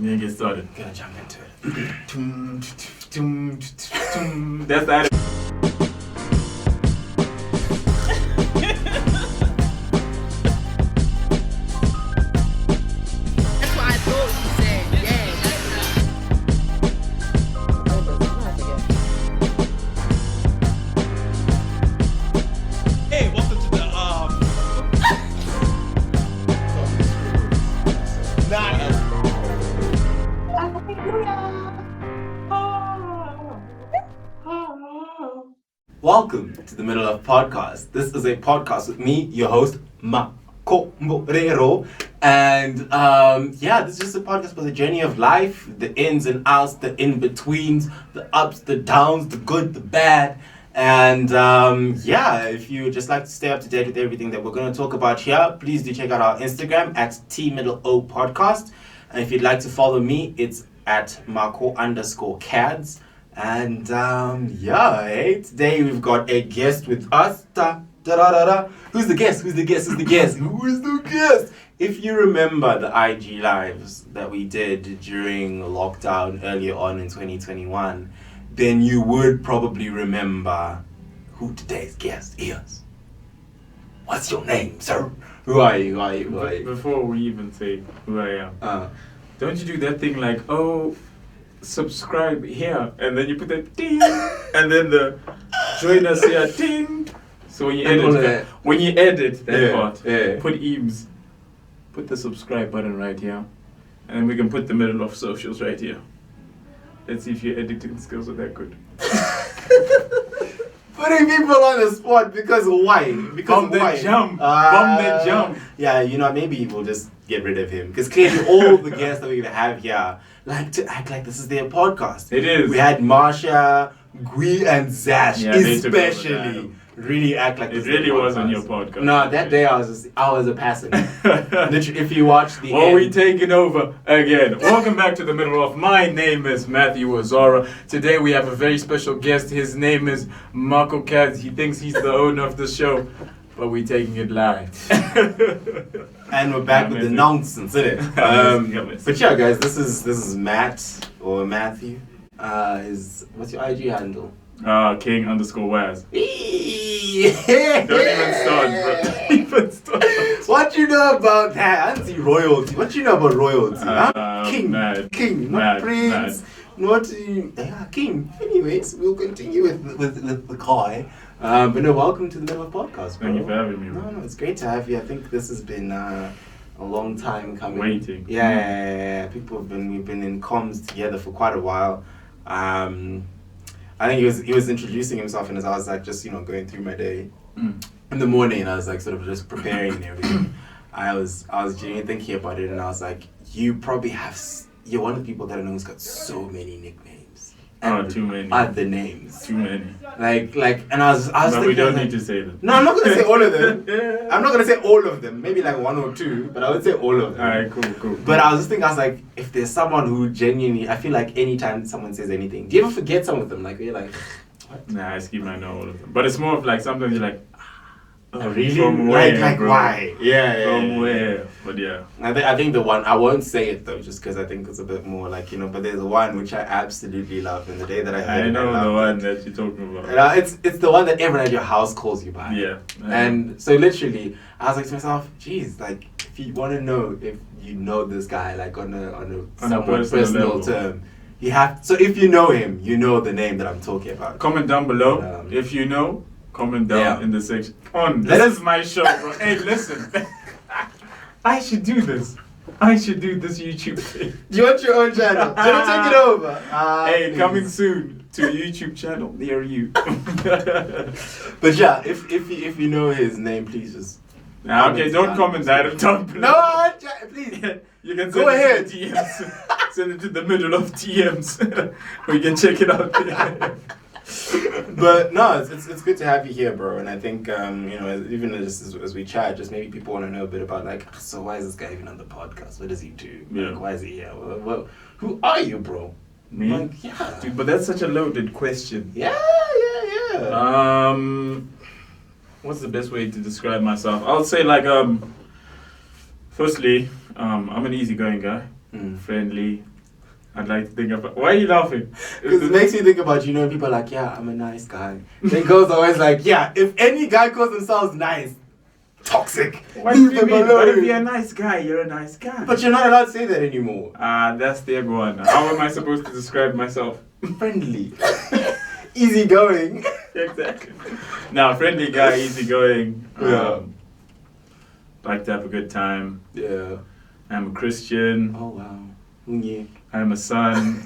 Yeah, get started. Gonna jump into it. That's that. That's what I thought you said. Yeah, Hey, welcome to the Welcome to the Middle of Podcast. This is a podcast with me, your host, Mako Morero. And this is just a podcast for the journey of life, the ins and outs, the in-betweens, the ups, the downs, the good, the bad. And if you just like to stay up to date with everything that we're going to talk about here, please do check out our Instagram at @TMiddleO_podcast. And if you'd like to follow me, it's at Marco_Cads. And today we've got a guest with us. Who's the guest? If you remember the IG lives that we did during lockdown earlier on in 2021, then you would probably remember who today's guest is. What's your name, sir? Who are you? Before we even say who I am, don't you do that thing like, subscribe here, and then you put that ding, and then the join us here ding. So when you edit that part, put eames, put the subscribe button right here, and then we can put the middle of socials right here. Let's see if your editing skills are that good. Putting people on the spot because why? Bomb the jump. Yeah, maybe we'll just get rid of him because clearly all the guests that we have here like to act like this is their podcast. It is. We had Marsha, Ngonidzashe, especially really act like it really wasn't your podcast. No, that day I was a passenger. Literally, if you watch the end. We taking over again. Welcome back to the middle of. My name is Matthew Wazara. Today we have a very special guest. His name is Marco Cads. He thinks he's the owner of the show, but we're taking it live. And we're back with the nonsense, isn't it? But yeah, guys, this is Matt or Matthew. What's your IG handle? King_Waz. Don't even start. What you know about that? Auntie royalty. What you know about royalty? King, not prince, not king. Anyways, we'll continue with the guy. But no, welcome to the Middle of Podcast, bro. Thank you for having me. No, it's great to have you. I think this has been a long time coming. Waiting. Yeah. We've been in comms together for quite a while. I think he was introducing himself, and as I was like just going through my day in the morning, and I was like sort of just preparing and everything. I was genuinely thinking about it, and I was like, you're one of the people that I know who's got so many nicknames. Too many. Other names. Too many. Like, and I was but thinking, we don't need to say them. No, I'm not gonna say all of them. I'm not gonna say all of them. Maybe like one or two, but I would say all of them. Alright, cool. But I was just thinking, I was like, if there's someone who genuinely, I feel like anytime someone says anything, do you ever forget some of them? Like you're like, what? Nah, I skip. I know all of them. But it's more of like sometimes you're like, really? From where? Like bro? why? Yeah. From where? But yeah. I think the one, I won't say it though, just because I think it's a bit more like, but there's one which I absolutely love, and the day that I heard I know the one that you're talking about. It's the one that everyone at your house calls you by. Yeah. And so literally, I was like to myself, geez, like if you want to know if you know this guy like on a somewhat personal term, you have. So if you know him, you know the name that I'm talking about. Comment down below if you know. Comment down in the section. This is my show, bro. Hey, listen. I should do this YouTube thing. Do you want your own channel? Do you want to take it over? Hey, coming soon to a YouTube channel near you. But yeah, if you know his name, please just. Okay, don't comment that down below. No, please. You can go ahead. It to the DMs. Send it to the middle of DMs. We can check it out there. But no, it's good to have you here, bro. And I think even as we chat, just maybe people want to know a bit about like, so why is this guy even on the podcast? What does he do? Yeah. Like, why is he here? Who are you, bro? Me? Like, yeah. Dude, but that's such a loaded question. Yeah. What's the best way to describe myself? I'll say like firstly, I'm an easygoing guy, friendly, I'd like to think about. Why are you laughing? Because it makes me think about, you know, people are like, yeah, I'm a nice guy. Then girls are always like, yeah, if any guy calls themselves nice, toxic. What do you mean? But if you're a nice guy, you're a nice guy. But you're not allowed to say that anymore. That's the iguana. How am I supposed to describe myself? Friendly. Easygoing. Exactly. Now, friendly guy, easygoing. Yeah. Like to have a good time. Yeah. I'm a Christian. Oh, wow. Yeah. I'm a son.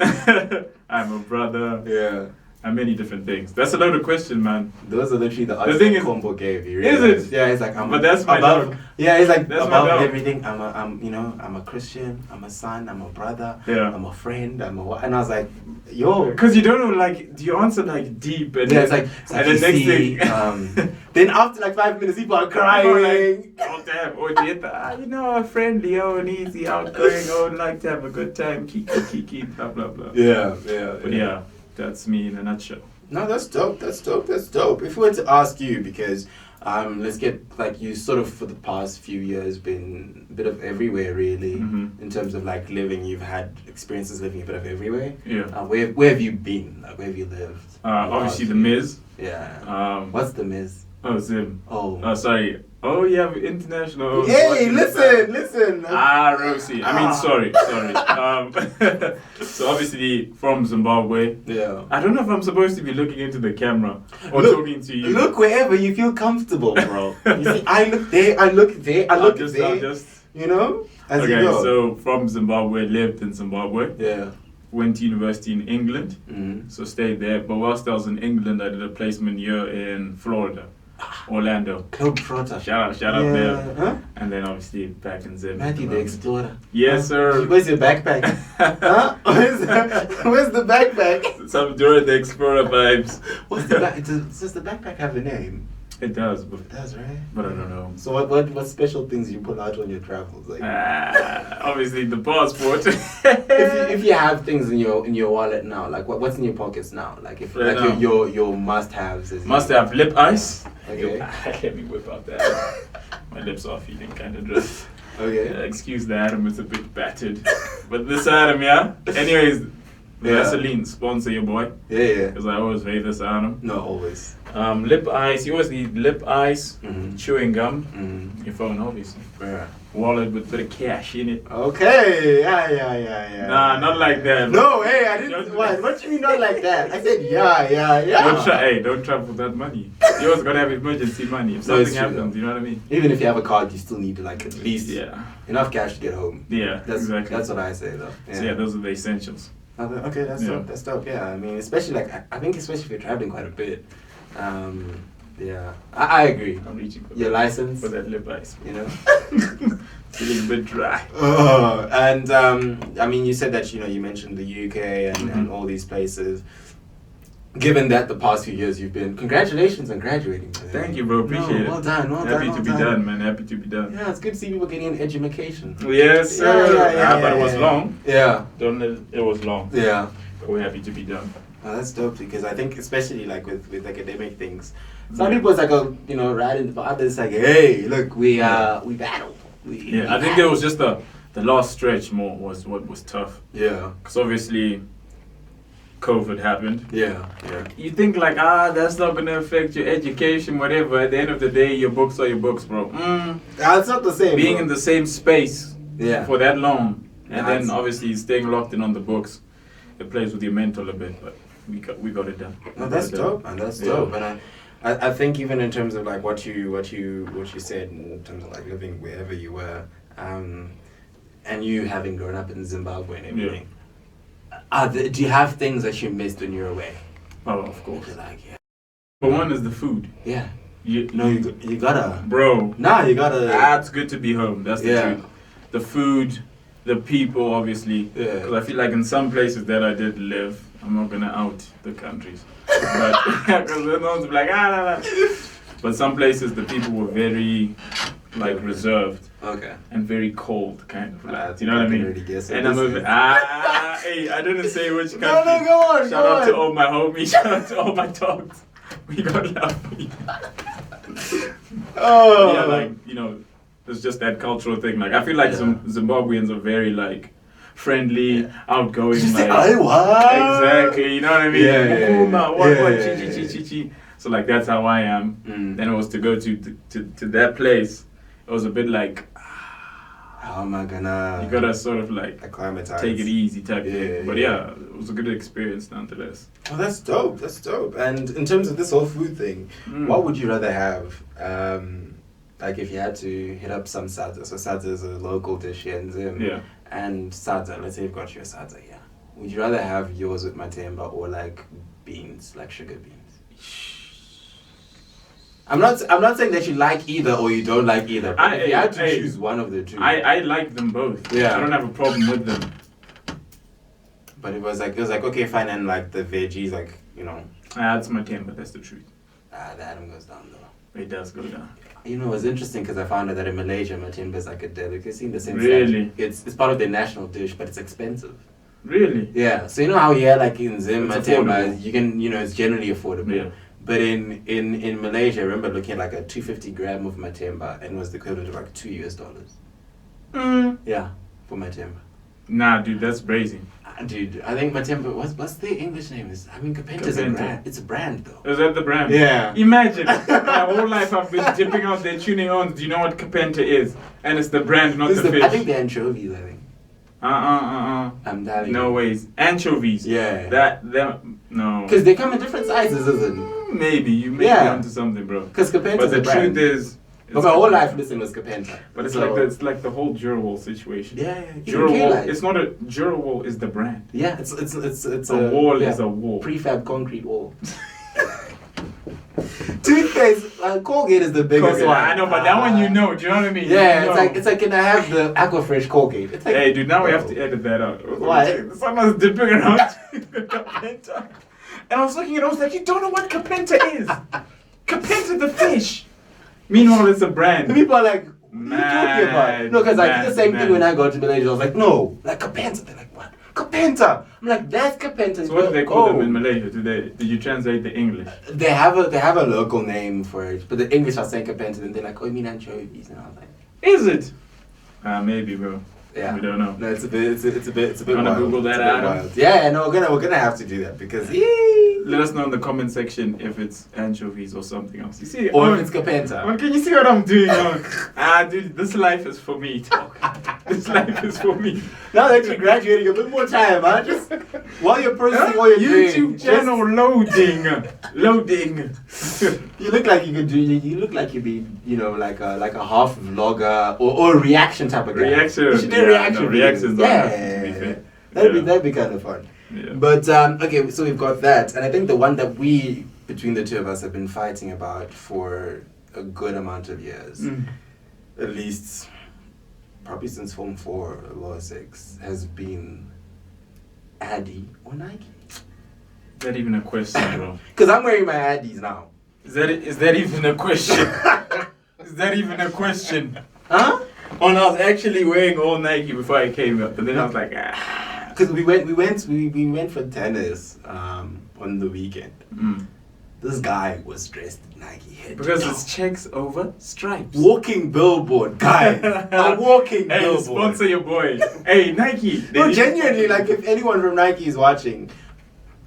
I'm a brother. Yeah. And many different things. That's a loaded question, man. Those are literally the answers thing is- Combo gave you. Is Realize? it? Yeah, it's like I'm But that's my above. dog. Yeah, it's like That's my above dog. everything. I'm a Christian. I'm a son. I'm a brother. Yeah. I'm a friend. And I was like, yo. Because you don't know, like, you answer like deep and Yeah, then, it's like and you the next see, thing. then after like 5 minutes, people are Oh, crying. like, oh damn, oh Jeta, you know, friendly, oh and easy, outgoing, oh like to have a good time, kiki, blah blah blah. Yeah. But yeah, that's me in a nutshell. No, that's dope. That's dope. That's dope. If we were to ask you, because let's get like you sort of for the past few years been a bit of everywhere really in terms of like living. You've had experiences living a bit of everywhere. Yeah. Where have you been? Like where have you lived? Obviously the Miz. Yeah. What's the Miz? Oh Zim. Oh. Sorry. Oh yeah, international. Hey, listen. Rosie. I mean, sorry. So obviously from Zimbabwe. Yeah. I don't know if I'm supposed to be looking into the camera or talking to you. Look wherever you feel comfortable, bro. You see, I look there, I look there, I look there. I'll just. You know? As you Okay, go. so from Zimbabwe, lived in Zimbabwe. Yeah. Went to university in England, so stayed there. But whilst I was in England, I did a placement year in Florida, Orlando. Globetrotter. Shout out there. Huh? And then obviously back in Zim. Matthew the Explorer. Yes, sir. Where's your backpack? Huh? Where's the backpack? Some Dora the Explorer vibes. What's the back? Does the backpack have a name? It does, but It does, right? I don't know. So what special things you pull out on your travels? Like, Obviously the passport. if you have things in your wallet now, like what's in your pockets now? Like if Right like now. your must-haves. Must have lip ice. Okay. Let me whip out that. My lips are feeling kind of dry. Okay. Excuse the Adam, it's a bit battered. But this Adam, yeah? Anyways, Yeah. Vaseline, sponsor your boy. Yeah. Because I always hate this Adam. No, always. Lip ice, you always need lip ice, chewing gum, your phone obviously. Yeah. Wallet with a bit of cash in it. Okay. Yeah. Nah, not like that. No, hey, I didn't. What do you mean not like that? I said yeah. Don't travel with that money. You always gotta have emergency money. If No, it's something true, happens, though. you know what I mean? Even if you have a card, you still need like at least Yeah. enough cash to get home. Yeah, That's exactly. That's what I say though. So yeah, those are the essentials. Okay, that's Yeah. dope. That's dope. Yeah, I mean, especially like I think especially if you're traveling quite a bit. Yeah, I agree. I'm reaching for Your that, license, for that lip ice. you know. Feeling a bit dry. And I mean, you said that you mentioned the UK and all these places. Given that the past few years you've been, congratulations on graduating. Thank you, bro. Appreciate it. Well done. Happy to be done, man. Happy to be done. Yeah, it's good to see people getting an education. Yes, sir. Yeah, But it was long. Yeah. It was long. Yeah. But we're happy to be done. That's dope because I think especially like with academic things, some people it's like right in, but others like, hey, look, we battle. I think it was just the last stretch more was what was tough. Yeah. Because obviously, COVID happened. Yeah. You think like, that's not gonna affect your education, whatever. At the end of the day, your books are your books, bro. That's not the same. Being bro. in the same space Yeah. for that long, and That's- then obviously staying locked in on the books, it plays with your mental a bit, but we got it done. No, that's dope, man. That's dope, and I think even in terms of like what you said in terms of like living wherever you were, and you having grown up in Zimbabwe and everything, do you have things that you missed when you were away? Oh, of course. You're like, yeah. But one is the food. Yeah. You gotta. Bro. Nah, you gotta. It's good to be home. That's the truth. The food, the people, obviously. Yeah. Because I feel like in some places that I did live, I'm not gonna out the countries, but because no one's like But some places the people were very like reserved. Okay. And very cold, kind of like. You know what I mean? Already guess And I'm hey, I didn't say which country. No, go on. Shout out to all my homies. Shout out to all my dogs. We got lovely. Oh. Yeah, like it's just that cultural thing. Like I feel like some Zimbabweans are very like friendly, outgoing. Did you say, like, what? exactly, you know what I mean? Yeah. So like that's how I am. Then it was to go to that place. It was a bit like, how am I gonna? You gotta sort of like acclimatize, take it easy type thing. Yeah, But yeah. it was a good experience nonetheless. Oh, that's dope. That's dope. And in terms of this whole food thing, what would you rather have? Like if you had to hit up some sadza. So sadza is a local dish here in Zim. Yeah. And sadza, let's say you've got your sadza here. Would you rather have yours with matemba or like beans, like sugar beans? I'm not saying that you like either or you don't like either. But if you had to choose one of the two. I like them both. Yeah. I don't have a problem with them. But it was like okay, fine, and like the veggies, like, you know. That's my temper, that's the truth. The Adam goes down though. It does go down. You know, it's interesting because I found out that in Malaysia, matemba is like a delicacy in the sense Really? that it's part of their national dish, but it's expensive. Really? Yeah. So you know how here, like in Zim, It's matemba, affordable. you can, you know, it's generally affordable. Yeah. But in Malaysia, I remember looking at like a 250 gram of matemba and it was the equivalent of like $2. Yeah, for matemba. Nah, dude, that's crazy. Dude, I think matemba, what's the English name? Kapenta's a Kapenta. brand. It's a brand though. Is that the brand? Yeah. Imagine, my whole life I've been dipping out there, tuning on. Do you know what Kapenta is? And it's the brand, not the fish. I think they're anchovies, I think. I'm telling you. No ways. Anchovies. Yeah. No. Because they come in different sizes, isn't it? Maybe. You may be onto something, bro. Because Kapenta's But the a brand. truth is... But my whole life, listen, was Kapenta. But it's So- like the whole Durowol situation. Yeah. Durowol, it's not a... Durowol is the brand. Yeah, it's A wall is a wall. Prefab concrete wall. Toothpaste, Colgate is the biggest Colgate, one. I know, but that one you know. Do you know what I mean? Yeah, You know. it's like can I have the Aquafresh Colgate? It's like, Hey, dude, now we have to edit that out. Why? Someone's dipping around Kapenta. And I was looking at it, I was like, you don't know what Kapenta is. Kapenta the fish. Meanwhile, it's a brand. people are like, what are you talking about? No, because I did the same Man. thing when I got to Malaysia. I was like, no, like Kapenta. They're like, what? Kapenta. I'm like, that's Kapenta. So what do they call them in Malaysia? Did you translate the English? They have a local name for it, but the English are saying Kapenta, and they're like, oh, you mean anchovies? And I was like, Is it? Maybe, bro. yeah, We don't know. No, it's a bit Wanna wild. Google that, It's a bit Adam? wild. Yeah, no, we're gonna have to do that because Let us know in the comment section if it's anchovies or something else. You see? or if it's Kapenta. Can you see what I'm doing? Dude, this life is for me. This life is for me. Now that you're graduating, a bit more time, man. Just while you're processing all your YouTube channel loading. You look like you could do. You look like you'd be, you know, like a half vlogger or a reaction type of guy. Reaction. You should do reaction. No, reactions. Yeah, that'd be kind of fun. Yeah. But okay, so we've got that, and I think the one that we between the two of us have been fighting about for a good amount of years, at least probably since Form 4 or 6, has been Addy or Nike. Is that even a question, bro? Because I'm wearing my Addies now. Is that even a question? Is that even a question? Huh? Oh no, I was actually wearing all Nike before I came up, but then I was like, Because we went for tennis on the weekend. This guy was dressed in Nike head. Because to toe. it's checks over stripes. Walking billboard, guy. A walking Hey, billboard. sponsor your boy. Hey, Nike. No, genuinely, like if anyone from Nike is watching,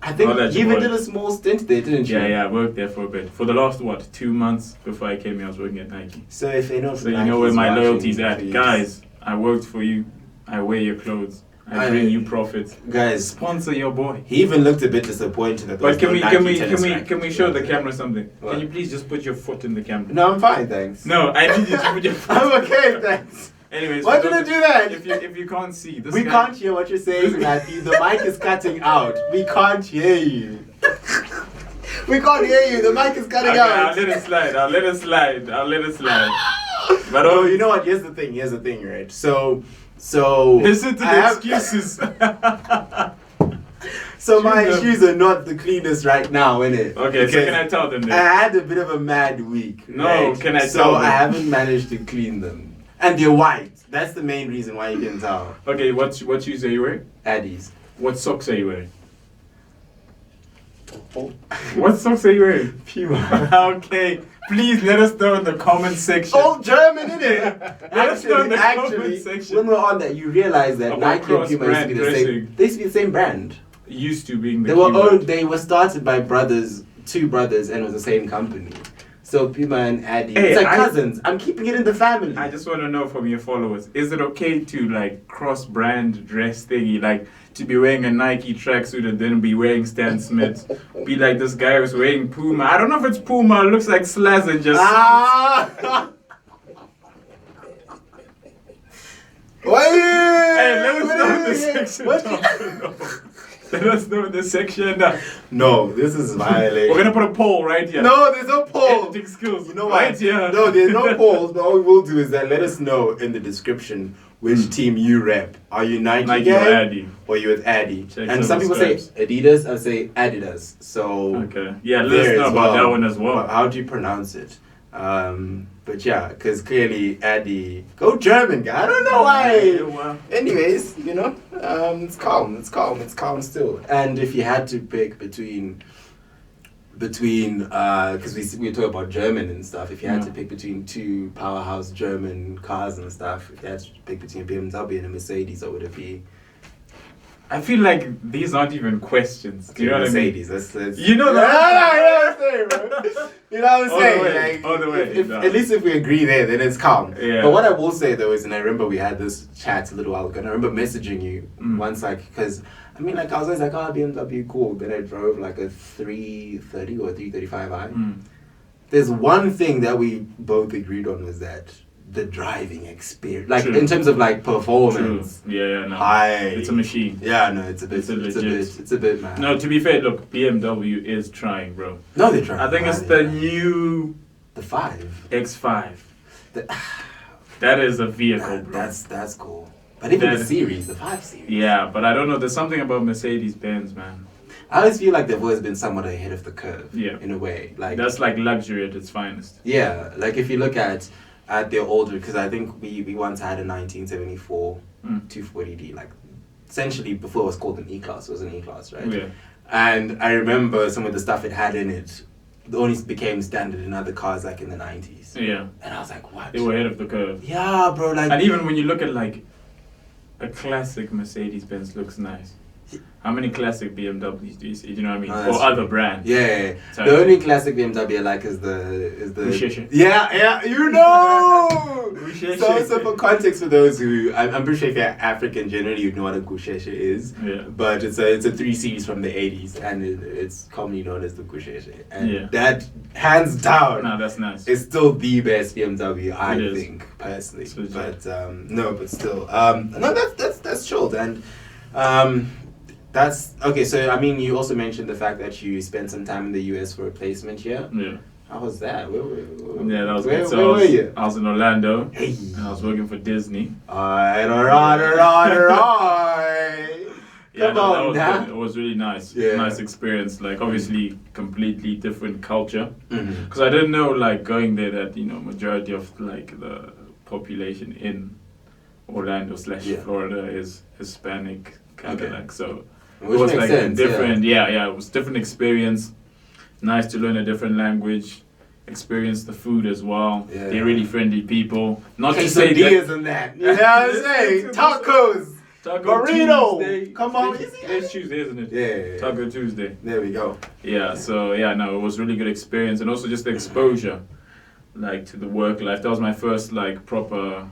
I think Oh, that's you your even boy. did a small stint there, didn't you? Yeah, I worked there for a bit. For the last, 2 months before I came here, I was working at Nike. So if anyone So from you Nike know where is my watching, loyalty's at. please. Guys, I worked for you. I wear your clothes. I bring you profit. Guys, Sponsor your boy. he even looked a bit disappointed that there But was no Nike tennis racket. can we show the camera something? What? Can you please just put your foot in the camera? No, I'm fine, thanks. No, I need you to put your foot. I'm okay, thanks. Anyways, Why for did I those- do that? If you can't see, this We guy, can't hear what you're saying, Matthew. The mic is cutting out. We can't hear you. We can't hear you. The mic is cutting Okay, out. I'll let it slide. But Oh, you know what? Here's the thing, right? So listen to I the have- excuses. So my Shoes are- shoes are not the cleanest right now, innit? Okay, so can I tell them I this? had a bit of a mad week. No, right? can I So tell them? I haven't managed to clean them, and they're white. That's the main reason why you can tell. Okay, what shoes are you wearing? Addies. What socks are you wearing? What socks are you wearing? Puma. Okay, please let us know in the comment section. All German, innit? Let us know in the comment section. when we're on that, you realize that About Nike and Puma used to cross-brand be the same. dressing. They used to be the same brand. Used to being the They were keyword. owned. They were started by two brothers, and it was the same company. So Puma and Adi, Hey, it's like cousins. I'm keeping it in the family. I just want to know from your followers, is it okay to like cross-brand dress thingy, like to be wearing a Nike tracksuit and then be wearing Stan Smiths, be like this guy was wearing Puma. I don't know if it's Puma, it looks like Slaz and just... Ah! Hey, let us know in the section down below. Let us know in the section down. No, this is violation. We're gonna put a poll right here. No, there's no poll. Editing skills. You know right what? here. No, there's no polls. But all we will do is that let us know in the description which team you rep. Are you Nike or guy Adi. or you with Adi? Check And some some people say stripes. Adidas. I say Adidas. So Okay. Yeah, let there us know as about well. that one as well. How do you pronounce it? But yeah, because clearly Adi, go German guy. I don't know Yeah, why. well. Anyways, you know, it's calm. It's calm. It's calm still. And if you had to pick between because we talk about German and stuff. If you had to pick between two powerhouse German cars and stuff, if you had to pick between a BMW and a Mercedes, what would it be? I feel like these aren't even questions. Do you know what I mean? Mercedes. That's You know that. You know what I'm All the saying? way, Like, all the way, if- no. At least if we agree there, then it's calm. Yeah. But what I will say though is, and I remember we had this chat a little while ago, and I remember messaging you once, like, because I mean, like, I was always like, oh, BMW, cool. Then I drove like a 330 or 335i. There's one thing that we both agreed on was that the driving experience, like True. in terms of like performance. True. Yeah, no. High. It's a machine. Yeah, no, it's a bit. It's a It's a legit. bit, man. No, to be fair, look, BMW is trying, bro. No, they're trying. I think it's the new the 5. X5. The, That is a vehicle, bro. that's cool. But even the That- series, the 5 series. Yeah, but I don't know. There's something about Mercedes-Benz, man. I always feel like they've always been somewhat ahead of the curve. Yeah. In a way, like That's like luxury at its finest. yeah, like if you look at their older, because I think we once had a 1974 240D, like essentially before it was called an E-Class, it was an E-Class, right? Yeah. And I remember some of the stuff it had in it only became standard in other cars like in the 90s. Yeah. And I was like, what? They were ahead of the curve. Yeah, bro, like And even when you look at like a classic Mercedes-Benz looks nice. How many classic BMWs do you see? Do you know what I mean? Oh, Or that's other true. brands. yeah. So- The only classic BMW I like is the Ngonidzashe. yeah, you know. Ngonidzashe. So for context for those who I'm pretty sure if you're African generally you'd know what a Ngonidzashe is. Yeah. But it's a 3 series from the 80s and it's commonly known as the Ngonidzashe. And Yeah. that hands down No, that's nice. is still the best BMW I It is. think personally. It's legit. But no, but still no, that's chilled and that's okay. So I mean, you also mentioned the fact that you spent some time in the US for a placement here. Yeah. How was that? Where Yeah, that was where, good. So where I were was, you? I was in Orlando. Hey. And I was working for Disney. Alright. Yeah, Come no, that on, was now. good. It was really nice. Yeah. Nice experience. Like obviously completely different culture. Mhm. Because I didn't know like going there that, you know, majority of like the population in Orlando / Yeah. Florida is Hispanic kind of Okay. like so Which it was makes like sense, a different it was different experience. Nice to learn a different language. Experience the food as well. Yeah. They're really friendly people. Not to say Quesadillas that and that. You know what I'm saying? Tacos. Taco Burrito. Tuesday. Come on, It's- is it? It's Tuesday, isn't it? Yeah. Taco Tuesday. There we go. Yeah, so yeah, no, it was really good experience and also just the exposure, like to the work life. That was my first like proper.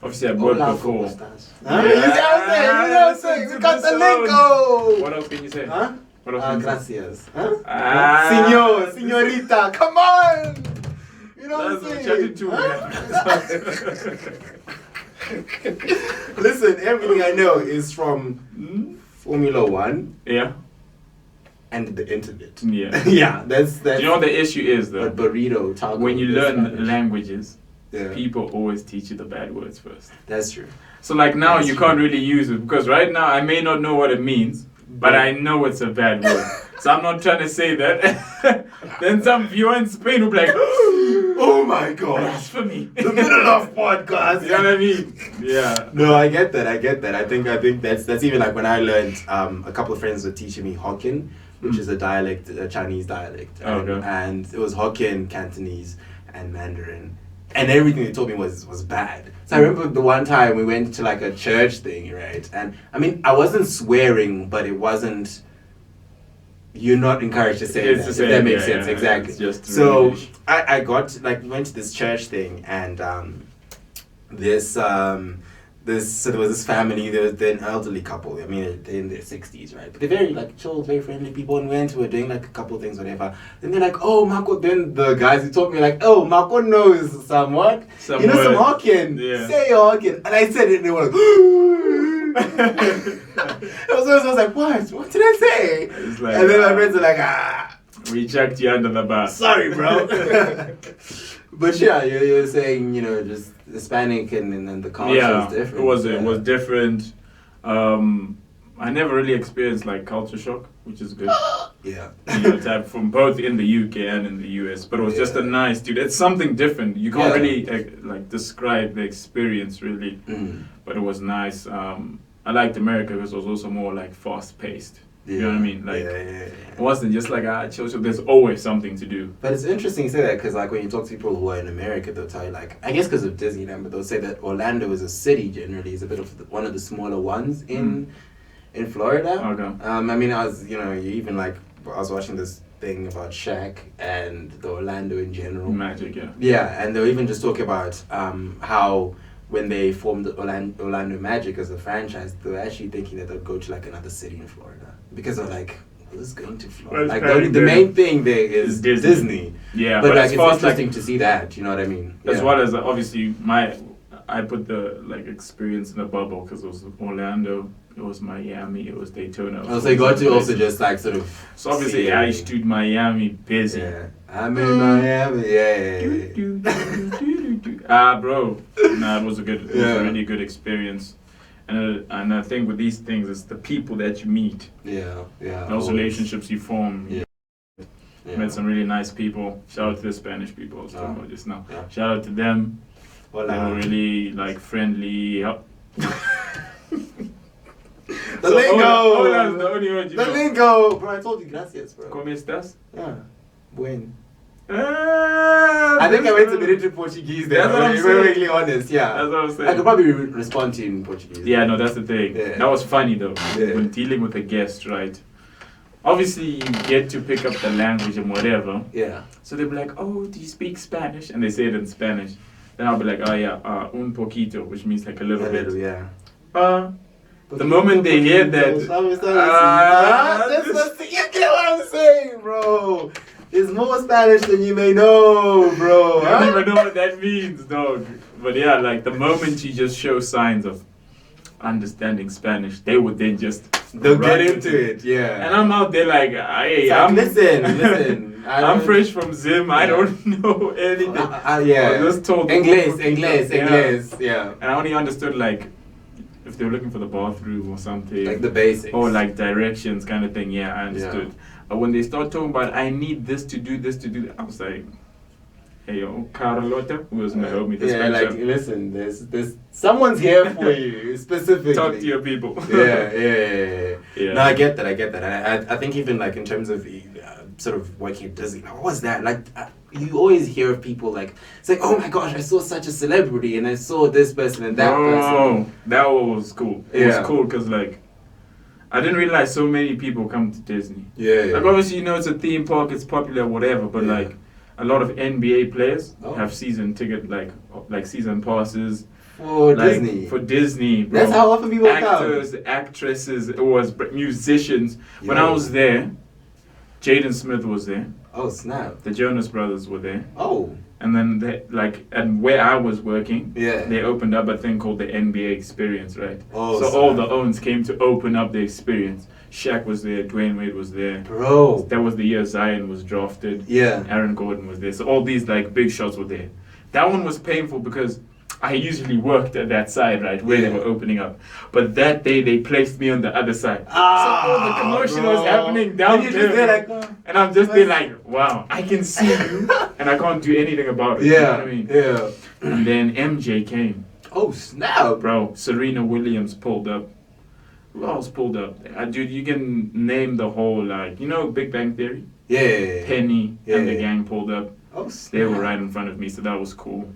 Obviously, I've worked Hola, before. ¿cómo estás? Huh? You see what I'm saying? You know what I'm saying? We got the lingo. What else can you say? Huh? What else can you say? Gracias. Huh? Ah. Señor, señorita, come on. You know what That's I'm what saying? chatting to Listen, everything I know is from Formula One Yeah, and the internet. yeah. Yeah, that's. Do you know what the issue is though? But burrito, taco. When you is learn Spanish. languages, Yeah. people always teach you the bad words first. That's true. So like now That's you true. can't really use it because right now I may not know what it means, but I know it's a bad word. So I'm not trying to say that. Then some viewer in Spain will be like, Oh my gosh. blasphemy. The middle of podcast. You know what I mean? Yeah. No, I get that. I think that's even like when I learned. A couple of friends were teaching me Hokkien, which is a dialect, a Chinese dialect. And it was Hokkien, Cantonese, and Mandarin. And everything they told me was bad. So I remember the one time we went to like a church thing, right? And I mean, I wasn't swearing, but it wasn't... You're not encouraged to say that, if that makes sense. Exactly. Just so I got, like, we went to this church thing, and so there was this family. They're an elderly couple. I mean, they're in their 60s, right? But they're very like chill, very friendly people. And we were doing like a couple of things, whatever. Then they're like, "Oh, Marco." Then the guys who taught me like, "Oh, Marco knows somewhat. You know some Hokkien. Say Hokkien." And I said it, and they were like, I was like, "What? What did I say?" Like, and then my friends are like, "Ah, we checked you under the bus. Sorry, bro." But yeah, you're saying, you know, just Hispanic and then the culture is different. It was different. I never really experienced like culture shock, which is good. Type from both in the UK and in the US, but it was just a nice, dude. It's something different. You can't really like describe the experience really, but it was nice. I liked America because it was also more like fast paced. You know what I mean? Like, it wasn't just like, chill. There's always something to do. But it's interesting you say that because, like, when you talk to people who are in America, they'll tell you, like, I guess because of Disneyland, but they'll say that Orlando is a city generally, is a bit of one of the smaller ones in Florida. Okay. I mean, I was watching this thing about Shaq and the Orlando in general. Magic, yeah. Yeah, and they'll even just talk about how when they formed Orlando Magic as a franchise, they were actually thinking that they'd go to, like, another city in Florida. Because they're like, who's going to Florida? Like, the main thing there is Disney. Yeah, but like, it's interesting to see that, you know what I mean? As well as, obviously, I put the, like, experience in a bubble because it was Orlando, it was Miami, it was Daytona. So you got to also just, like, sort of... So, obviously, I stood Miami busy. Yeah. I'm in Miami, bro. Nah, it was a really good experience. And I think with these things, it's the people that you meet. Those relationships you form. Met some really nice people. Shout out to the Spanish people I was talking about just now. Shout out to them. Hola. They were really like friendly. The lingo! Hola is the only word you know. The lingo! Bro, I told you gracias, bro. ¿Cómo estás? Yeah. Buen. I think I went a bit into Portuguese there. That's what I'm saying. We're really honest, yeah. That's what I'm saying. I could probably respond to you in Portuguese. Yeah, no, that's the thing. That was funny though. When dealing with a guest, right? Obviously, you get to pick up the language and whatever. Yeah. So they'll be like, "Oh, do you speak Spanish?" And they say it in Spanish. Then I'll be like, "Oh yeah, un poquito," which means like a little bit. Yeah. The moment they hear that, you get what I'm saying, bro. It's more Spanish than you may know, bro. I don't even know what that means, dog. But yeah, like the moment you just show signs of understanding Spanish, they would then just they'll get into it, yeah. And I'm out there like, hey, listen. I'm fresh from Zim. I don't know anything. I just told English, yeah. And I only understood like if they were looking for the bathroom or something, like the basics, or like directions kind of thing. Yeah, I understood. But when they start talking about, I need this to do that, I was like, hey, yo, Carlota, who was going to help me this like, listen, there's someone's here for you, specifically. Talk to your people. Yeah. No, I get that. And I think even, like, in terms of sort of working at Disney, what was that? Like, you always hear of people, like, it's like, oh my gosh, I saw such a celebrity, and I saw this person and that person. Oh, that was cool. It was cool, because, like, I didn't realize so many people come to Disney. Like, obviously, you know, it's a theme park, it's popular, whatever, but, like, a lot of NBA players have season ticket, like season passes. For Disney, bro. That's how often people Actors, actresses, it was musicians. When I was there, Jaden Smith was there. Oh, snap. The Jonas Brothers were there. Oh. And then, and where I was working, they opened up a thing called the NBA Experience, right? Oh, so all the owns came to open up the experience. Shaq was there, Dwayne Wade was there. Bro. That was the year Zion was drafted. Yeah. Aaron Gordon was there. So all these, like, big shots were there. That one was painful because I usually worked at that side, right, where they were opening up. But that day, they placed me on the other side. So all the commotion was happening down there. And I'm just there like, wow, I can see you, and I can't do anything about it. You know what I mean? Yeah. And then MJ came. Oh, snap. Bro, Serena Williams pulled up. Who else pulled up? Dude, you can name the whole, like, you know, Big Bang Theory? Yeah. Penny and the gang pulled up. Oh, they were right in front of me, so that was cool.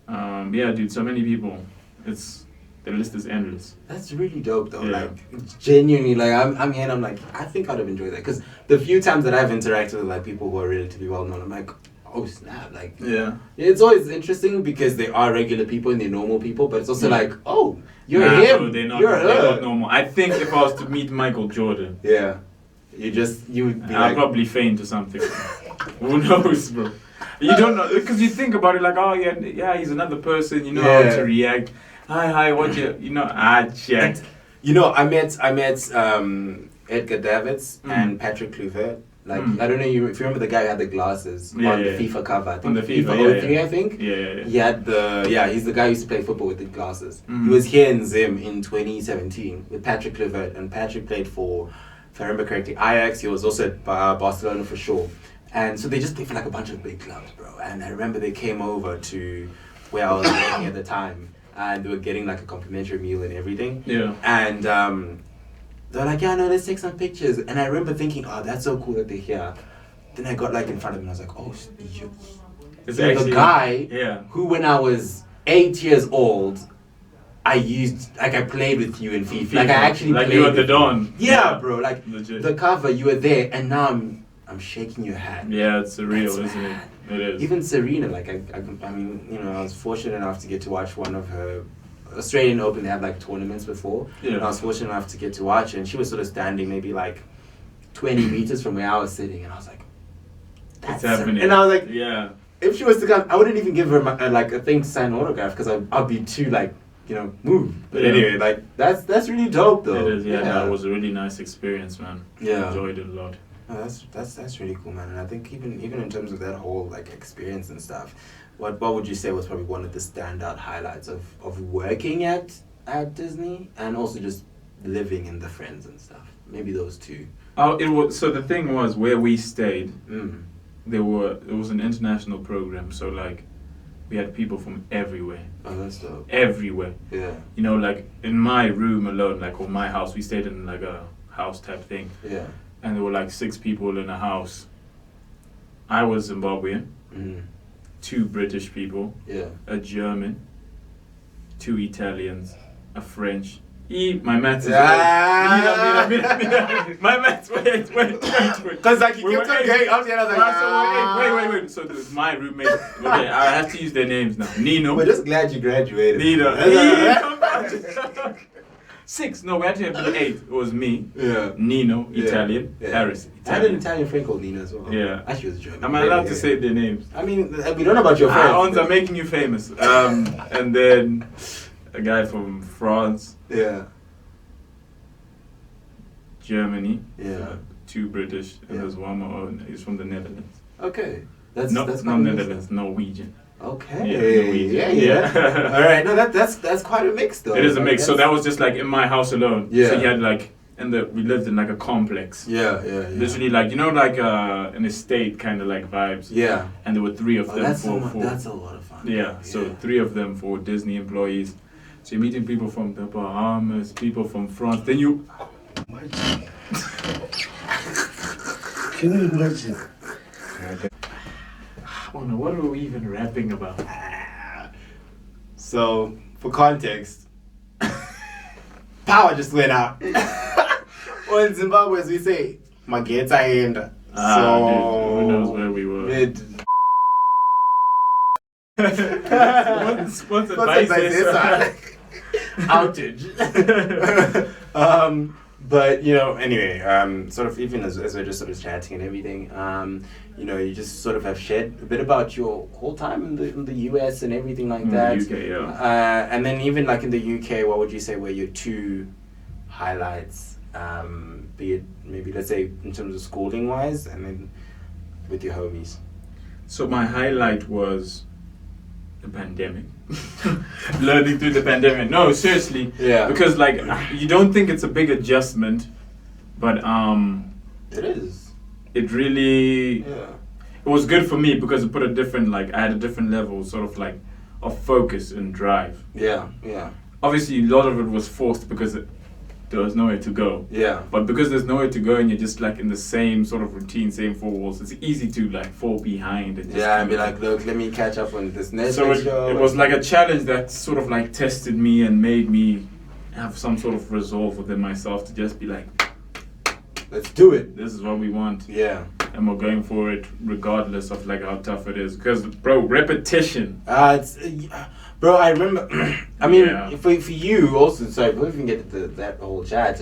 Yeah, dude, so many people. The list is endless. That's really dope, though. Yeah. Like, genuinely, like, I'm here and I'm like, I think I'd have enjoyed that. Because the few times that I've interacted with, like, people who are relatively well known, I'm like, oh, snap. Like, yeah. It's always interesting because they are regular people and they're normal people, but it's also like, oh, you're him. No, they're not normal. I think if I was to meet Michael Jordan. Yeah. You would be I'd probably faint or something. Who knows, bro? You don't know. Because you think about it like, oh, yeah, he's another person. You know how to react. Hi, what you know, check. You know, I met Edgar Davids and Patrick Kluivert. Like, I don't know if you remember the guy who had the glasses on the FIFA cover. I think on the FIFA 03, I think. Yeah. He had he's the guy who used to play football with the glasses. He was here in Zim in 2017 with Patrick Kluivert, and Patrick played for, if I remember correctly, Ajax. He was also at Barcelona for sure. And so they just played for like a bunch of big clubs, bro. And I remember they came over to where I was working at the time. And they were getting like a complimentary meal and everything. Yeah. And they're like, yeah, no, let's take some pictures. And I remember thinking, oh, that's so cool that they're here. Then I got like in front of them and I was like, oh, it's the guy who when I was 8 years old, I played with you in FIFA. Like I actually like played you were the Don. Yeah, bro. Like legit. The cover, you were there, and now I'm shaking your hand. Yeah, it's surreal, isn't it? It is. Even Serena, like I mean, you know, I was fortunate enough to get to watch one of her Australian Open. They had like tournaments before. Yeah. And I was fortunate enough to get to watch it, and she was sort of standing maybe like 20 meters from where I was sitting, and I was like, "That's happening." And I was like, "Yeah." If she was to come, I wouldn't even give her like a thing to sign an autograph because I'd be too like, you know, moved. But anyway, like that's really dope though. It is. Yeah. That was a really nice experience, man. Yeah. I enjoyed it a lot. Oh, that's really cool, man. And I think even in terms of that whole like experience and stuff, what would you say was probably one of the standout highlights of working at Disney and also just living in the Friends and stuff? Maybe those two. Oh, it was. So the thing was where we stayed. It was an international program, so like we had people from everywhere. Oh, that's dope. Everywhere. Yeah. You know, like in my room alone, like or my house, we stayed in like a house type thing. Yeah. And there were like 6 people in a house. I was Zimbabwean, 2 British people, a German, 2 Italians, a French. My maths is my maths, wait. Because like you kept on going up the other wait. So there's my roommate. Okay, I have to use their names now. Nino. We're just glad you graduated. Nino. 6. No, we actually have 8. It was me. Yeah. Nino, Italian. Harris, Italian. I had an Italian friend called Nino as well. Yeah. Actually, was German. Am I allowed to say their names? I mean, we don't know about your friends. I'm making you famous. And then a guy from France. Yeah. Germany. Yeah. 2 British. And there's one more. He's from the Netherlands. Okay. That's not Netherlands. Norwegian. Okay. Yeah. All right. No, that's quite a mix though. It is a mix. So that was just like in my house alone. Yeah. So you had like, we lived in like a complex. Yeah. Literally like, you know, like an estate kind of like vibes. Yeah. And there were 3 of them. That's a lot of fun. Yeah. So 3 of them for Disney employees. So you're meeting people from the Bahamas, people from France. Then you. Can you imagine? Oh no, what are we even rapping about? So, for context, power just went out. Or in Zimbabwe, as we say, Mageta end. So, who knows where we were? Sponsored by outage. But you know, anyway, sort of even as we're just sort of chatting and everything, you know, you just sort of have shared a bit about your whole time in the US and everything like that. UK, yeah. And then even like in the UK, what would you say were your 2 highlights? Be it maybe let's say in terms of schooling wise, and then with your homies. So my highlight was the pandemic. Learning through the pandemic. No, seriously. Yeah. Because like you don't think it's a big adjustment, but it is. It really. Yeah. It was good for me because it put a different I had a different level sort of like of focus and drive. Yeah. Obviously, a lot of it was forced because there was nowhere to go. Yeah. But because there's nowhere to go and you're just like in the same sort of routine, same four walls, it's easy to like fall behind. And just And be like, look, let me catch up on this Netflix so show. it was like a challenge that sort of like tested me and made me have some sort of resolve within myself to just be like, let's do it. this is what we want. Yeah. And we're going for it regardless of like how tough it is. Because, bro, repetition. Bro, I remember. I mean, Yeah. for you also. Sorry, before we even get to that whole chat,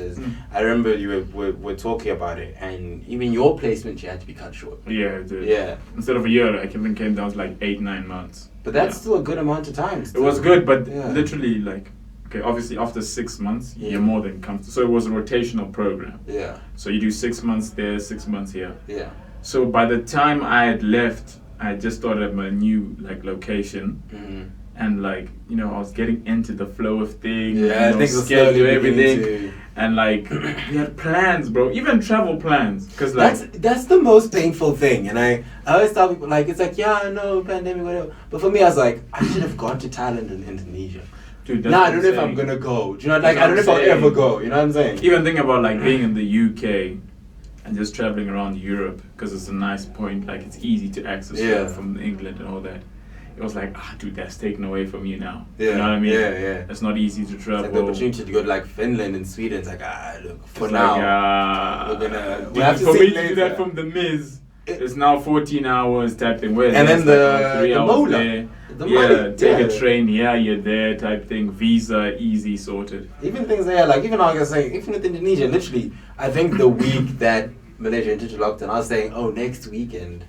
I remember you were talking about it, and even your placement you had to be cut short. Yeah, it did. Yeah. Instead of a year, I even came down to like 8-9 months. But that's still a good amount of time. It was good, but Yeah. literally like, okay, obviously after 6 months, Yeah. you're more than comfortable. So it was a rotational program. Yeah. So you do 6 months there, 6 months here. Yeah. So by the time I had left, I had just started at my new like location. Mm-hmm. And like, you know, I was getting into the flow of things, Yeah, you know, things were schedule slowly everything, beginning to- and like we had plans, bro. Even travel plans, because like That's the most painful thing, and I always tell people like it's like I know pandemic whatever, but for me I was like I should have gone to Thailand and Indonesia. dude, that's Nah, what I don't I'm know if saying. I'm gonna go. Do you know? Like That's I don't know if what I'll I'm ever saying. go. You know what I'm saying? Even think about like being in the UK and just traveling around Europe because it's a nice point. Like it's easy to access Yeah. from England and all that. It was like, dude, that's taken away from you now. Yeah. You know what I mean? Yeah. It's not easy to It's travel. like the opportunity to go to like Finland and Sweden. It's like look for It's now. like, we're gonna. dude, We have to for see me to do later. that from the Miz, it's now 14 hours type thing. Whereas And then it's like, 3 the hours mola. there. The Yeah, money, take yeah. a train. Yeah, you're there type thing. Visa, easy, sorted. Even things there, like even I was saying, even with Indonesia, literally, I think the week that Malaysia entered into lockdown, I was saying, oh, next weekend,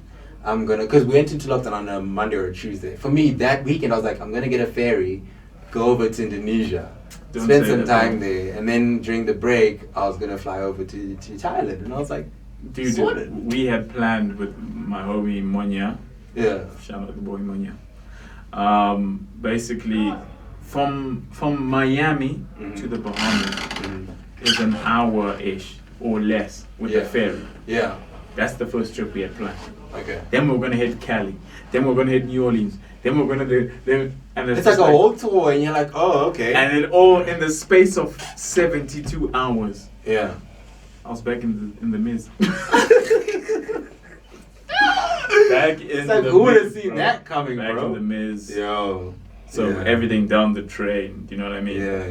I'm gonna, because we went into lockdown on a Monday or a Tuesday. For me, that weekend, I was like, I'm gonna get a ferry, go over to Indonesia, Don't spend say some that, time bro. there, and then during the break, I was gonna fly over to Thailand, and I was like, Dude, sorted. we had planned with my homie Monya. Yeah. Shout out the boy Monya. Basically, from Miami Mhm. to the Bahamas Mhm. is an hour-ish or less with Yeah. the ferry. Yeah. That's the first trip we had planned. Okay. Then we're gonna hit Cali. Then we're gonna hit New Orleans. Then we're gonna do. And It's like a whole tour, and you're like, oh, okay. And it all in the space of 72 hours. Yeah. I was back in the Miz. Back in It's like, the who would have Miz, seen bro. that coming, Back bro? in the Miz. Yo. So Yeah. everything down the train. You know what I mean? Yeah.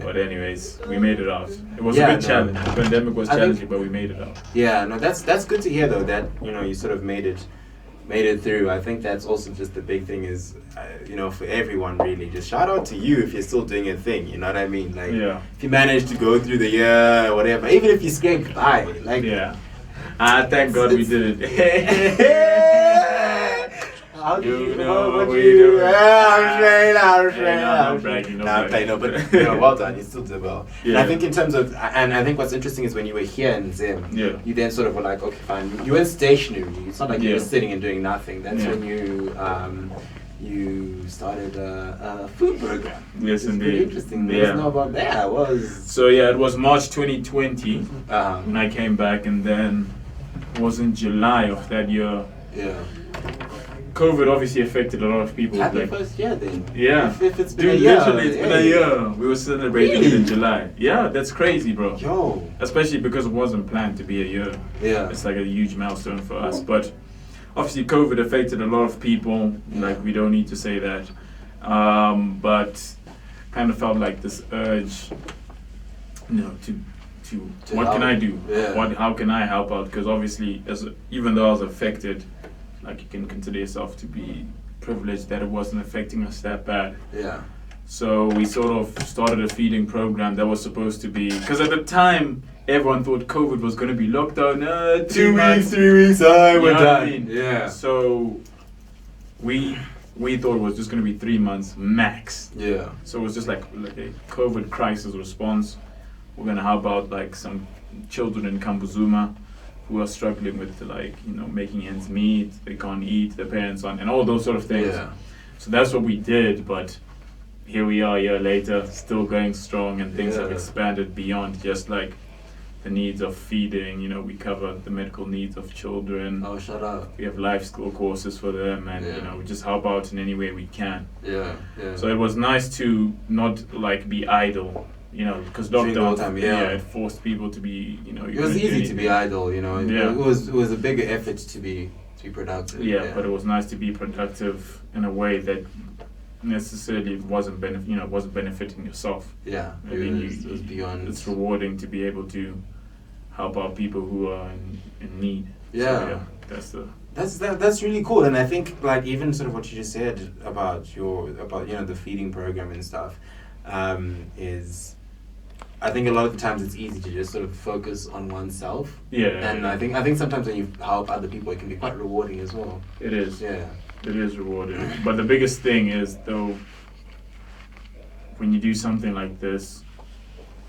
But anyways, we made it out. It was Yeah, a good no. challenge. The pandemic was I think- challenging, but we made it out. Yeah, no, that's good to hear though. That you sort of made it through. I think that's also just the big thing is, for everyone really. Just shout out to you if you're still doing a thing. You know what I mean? Like, Yeah. if you managed to go through the year or whatever, even if you scraped by, like, Yeah. Thank God we did it. How do You you know know what what you we do? do. I'm straight. Hey, no bragging, no bragging. No, but well done. You still did well. And Yeah. I think in terms of, and I think what's interesting is when you were here in Zim, Yeah. you then sort of were like, okay, fine. You weren't stationary. It's not like you Yeah. were sitting and doing nothing. That's Yeah. when you started a food program. Yes, It's indeed. pretty interesting. Let Yeah. us know about that. So yeah, it was March 2020 Uh, when I came back, and then it was in July of that year. yeah. COVID obviously affected a lot of people. Happy like, first year then. yeah. If it's been Dude, a year. literally, it's been a hey. year. We were celebrating it Really? in July. Yeah, that's crazy, bro. Yo. Especially because it wasn't planned to be a year. Yeah. It's like a huge milestone for us. But obviously, COVID affected a lot of people. Like, we don't need to say that. But kind of felt like this urge, To what can help. I do? Yeah. How can I help out? Because obviously, even though I was affected, like you can consider yourself to be privileged that it wasn't affecting us that bad. Yeah. So we sort of started a feeding program that was supposed to be, because at the time everyone thought COVID was going to be locked down. 2 months, 3 weeks, you know we're what I done. mean? Yeah. So we thought it was just going to be 3 months max. Yeah. So it was just like a COVID crisis response. We're going to help out like some children in Kambuzuma who are struggling with making ends meet. They can't eat, their parents aren't, and all those sort of things. Yeah. So that's what we did, but here we are a year later, still going strong, and things have Yeah. expanded beyond just like the needs of feeding. We cover the medical needs of children. Oh, shut up. We have life skill courses for them, and Yeah. we just help out in any way we can. Yeah. Yeah. So it was nice to not like be idle you know, because During the whole lockdown, time, it forced people to be, you know, It was easy to be idle, you know. Yeah. It was a bigger effort to be productive. Yeah, but it was nice to be productive in a way that necessarily wasn't benefiting yourself. Yeah, I mean, it was beyond. It's rewarding to be able to help out people who are in need. Yeah. So, That's really cool, and I think like even sort of what you just said about the feeding program and stuff is, I think a lot of the times it's easy to just sort of focus on oneself. Yeah. And I think sometimes when you help other people, it can be quite rewarding as well. It is. Yeah. It is rewarding, but the biggest thing is though, when you do something like this,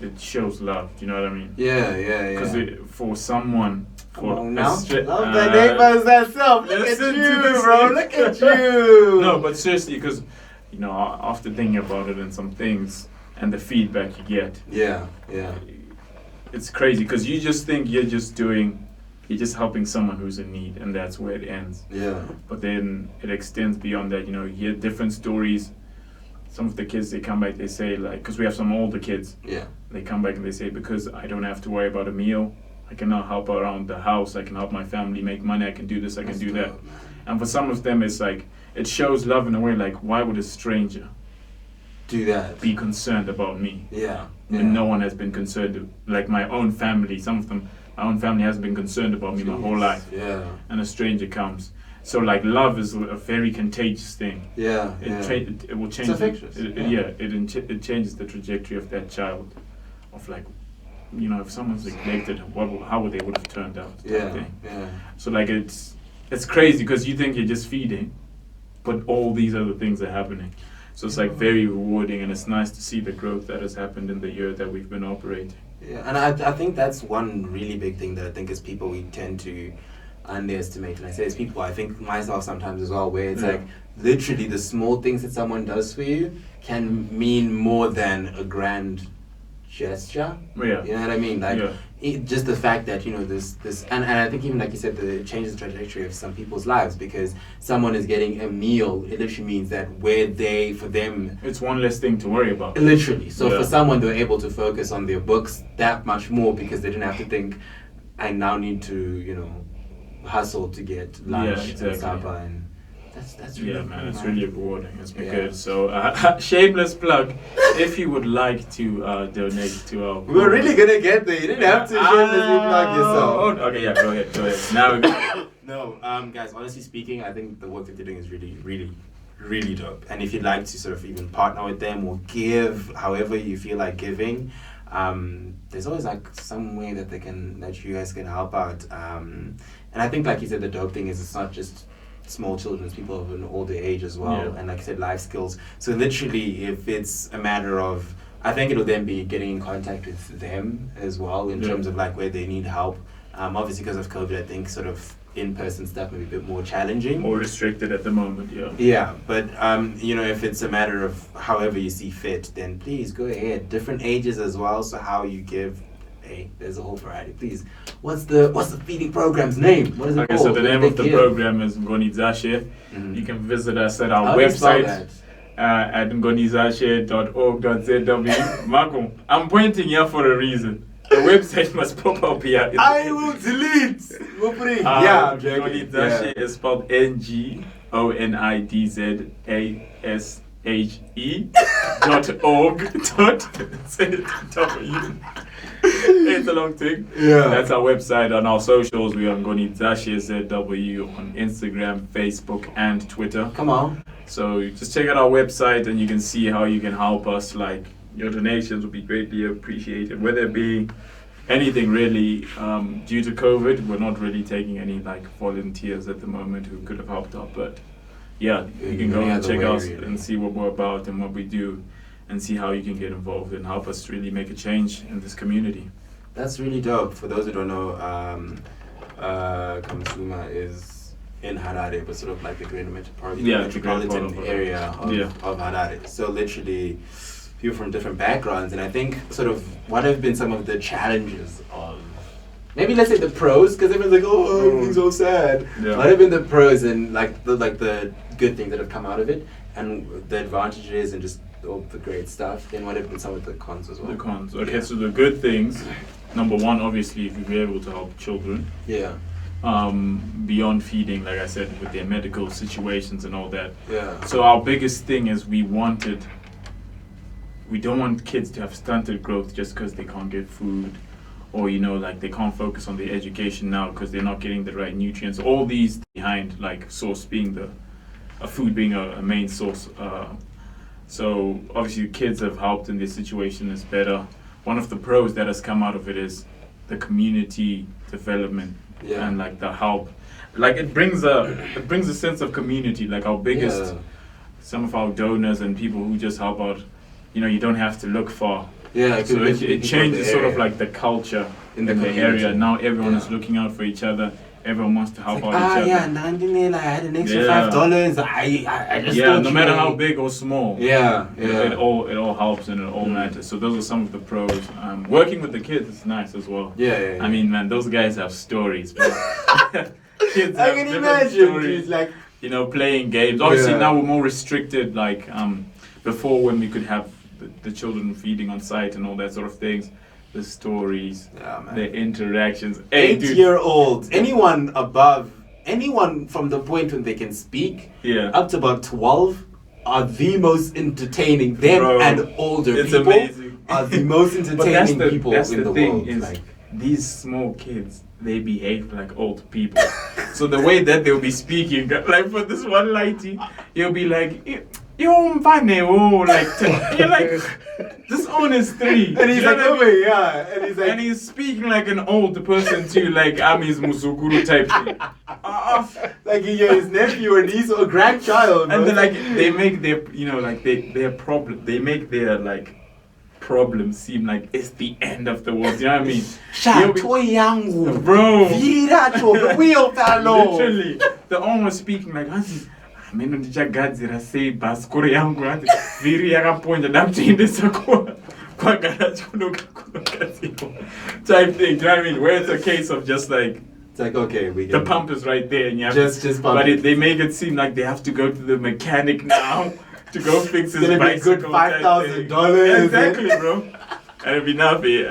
it shows love. Do you know what I mean? Yeah. Because for someone. Love thy neighbor as thyself. Look at you, bro. Look at you. No, but seriously, because you know, after thinking about it and some things and the feedback you get, yeah, it's crazy because you just think you're just helping someone who's in need, and that's where it ends. Yeah. But then it extends beyond that. You know, you hear different stories. Some of the kids, they come back, they say like, because we have some older kids. Yeah. They come back and they say, because I don't have to worry about a meal. I can now help around the house. I can help my family make money. I can do this. I can do that. And for some of them, it's like, it shows love in a way. Like, why would a stranger do that? Be concerned about me? Yeah. When no one has been concerned. Like my own family, some of them, my own family hasn't been concerned about me my whole life. Yeah. And a stranger comes. So like, love is a very contagious thing. Yeah. It will change. It's infectious. It changes the trajectory of that child. Of like, you know, if someone's neglected, how would they would have turned out? Yeah. So like it's crazy because you think you're just feeding, but all these other things are happening. So it's like very rewarding, and it's nice to see the growth that has happened in the year that we've been operating. Yeah, and I think that's one really big thing that I think as people we tend to underestimate. And I say as people, I think myself sometimes as well, where it's like literally the small things that someone does for you can mean more than a grand gesture. Yeah. You know what I mean? Like just the fact that, you know, this and I think even like you said, it changes the trajectory of some people's lives, because someone is getting a meal. It literally means that for them it's one less thing to worry about. Literally. So for someone, they're able to focus on their books that much more because they didn't have to think, I now need to, you know, hustle to get lunch and supper, and that's really man, it's really rewarding. It's been good. So shameless plug, if you would like to donate to our we're really gonna get there. You didn't have to shamelessly plug yourself. Okay, go ahead. Now we go. No, guys, honestly speaking, I think the work that they're doing is really, really, really dope. And if you'd like to sort of even partner with them or give however you feel like giving, there's always like some way that you guys can help out. And I think, like you said, the dope thing is it's not just small children, it's people of an older age as well. And like I said, life skills. So literally, if it's a matter of, I think it'll then be getting in contact with them as well in terms of like where they need help. Obviously, because of COVID, I think sort of in-person stuff may be a bit more challenging. More restricted at the moment, Yeah, but you know, if it's a matter of however you see fit, then please go ahead. Different ages as well, so how you give, there's a whole variety. Please, what's the feeding program's name? What is it called? So the name of the program is Ngonidzashe. You can visit us at our website at ngonidzashe.org.zw. Marco, I'm pointing here for a reason. The website must pop up here. I will delete. Ngonidzashe is spelled NGONIDZASHE.org.zw. It's a long thing. That's our website. On our socials, we are Ngonidzashe ZW on Instagram, Facebook, and Twitter. Come on. So just check out our website and you can see how you can help us. Like, your donations would be greatly appreciated, whether it be anything really. Due to COVID, we're not really taking any like volunteers at the moment who could have helped out, but you can go and check us and see what we're about and what we do, and see how you can get involved and help us really make a change in this community. That's really dope. For those who don't know, Kamsuma is in Harare, but sort of like the greater metropolitan area of Harare. So literally, people from different backgrounds, and I think sort of what have been some of the challenges of, maybe let's say the pros, because everyone's like, everything's so sad. What have been the pros and like the good things that have come out of it, and the advantages, and just all the great stuff. Then what have been some of the cons as well? The cons. Okay, so the good things. Number one, obviously, if you're able to help children. Yeah. Beyond feeding, like I said, with their medical situations and all that. Yeah. So our biggest thing is we don't want kids to have stunted growth just because they can't get food, or like they can't focus on their education now because they're not getting the right nutrients. All these behind, like source being food being a main source. So obviously kids have helped and their situation is better. One of the pros that has come out of it is the community development. Yeah. And like the help, like it brings a sense of community. Like our biggest, some of our donors and people who just help out, you don't have to look far. Yeah, so it changes sort of like the culture in the area. Now everyone is looking out for each other. Everyone wants to help out each other. Yeah, I had an extra $5. I just no matter how big or small. Yeah. It all helps and it all matters. So those are some of the pros. Working with the kids is nice as well. Yeah. I mean, man, those guys have stories. Kids I have can different imagine. stories. Like, playing games. Obviously now we're more restricted. Like before, when we could have the children feeding on site and all that sort of things. The stories, the interactions. 8-year-olds, anyone from the point when they can speak, up to about 12, are the most entertaining. And older people amazing. Are the most entertaining people in the world. Is these small kids, they behave like old people. So the way that they'll be speaking, like for this one lighty, you'll be like, you're like, this one is 3. And he's like, and he's speaking like an old person too, like I'm his Musukuru type thing. Like his nephew or niece or grandchild. And then like they make their they make their like problems seem like it's the end of the world. You know what I mean? Bro. Literally. The owner was speaking like mina ndichagadzira sei bhasikoro yangu ati vhiri yakaponja ndakutoendesa kwagaraji kunogadzirwa type thing. Do you know what I mean? Where it's a case of just like it's like, okay, we get the pump is right there and you have just pump but they make it seem like they have to go to the mechanic now to go fix his bicycle. It's gonna be good $5,000. Exactly, bro. And it'd be nothing.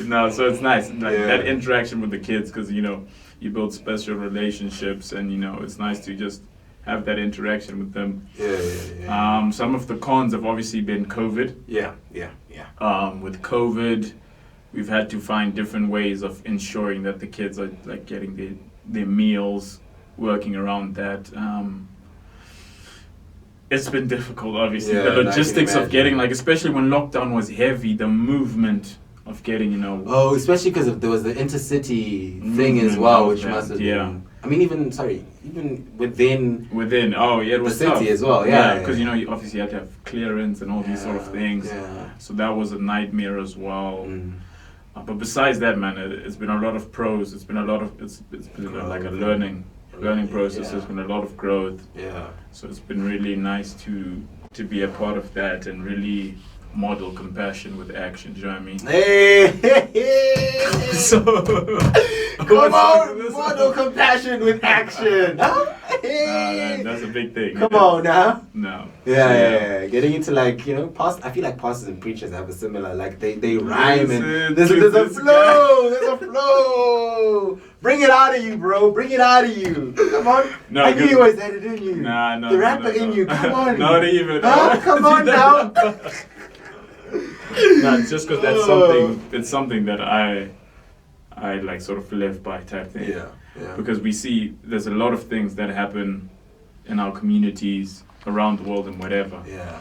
No, so it's nice. Like that interaction with the kids, because you build special relationships, and it's nice to just have that interaction with them. Yeah. Some of the cons have obviously been COVID. Yeah. With COVID, we've had to find different ways of ensuring that the kids are like getting their meals, working around that. It's been difficult, obviously. The logistics of getting, like, especially when lockdown was heavy, the movement of getting, Oh, especially because there was the intercity thing as well, which must have been. I mean, even within. It was the city tough. as well, because you obviously had to have clearance and all these sort of things. Yeah. So that was a nightmare as well. But besides that, man, it's been a lot of pros. It's been a lot of it's been like a learning process. There's been a lot of growth. Yeah. So it's been really nice to be a part of that and really model compassion with action. Do you know what I mean? Hey. So come on, model compassion with action. That's a big thing. Come on now. No. Yeah. Getting into like I feel like pastors and preachers have a similar like they rhyme and there's a flow. There's a flow. Bring it out of you, bro. Bring it out of you. Come on. No, I knew you always had it in you. No. The rapper in you. Come on. Not even. Come on now. No, it's just because that's something. It's something that I like sort of live by type thing. Yeah. Because we see there's a lot of things that happen in our communities around the world and whatever. Yeah.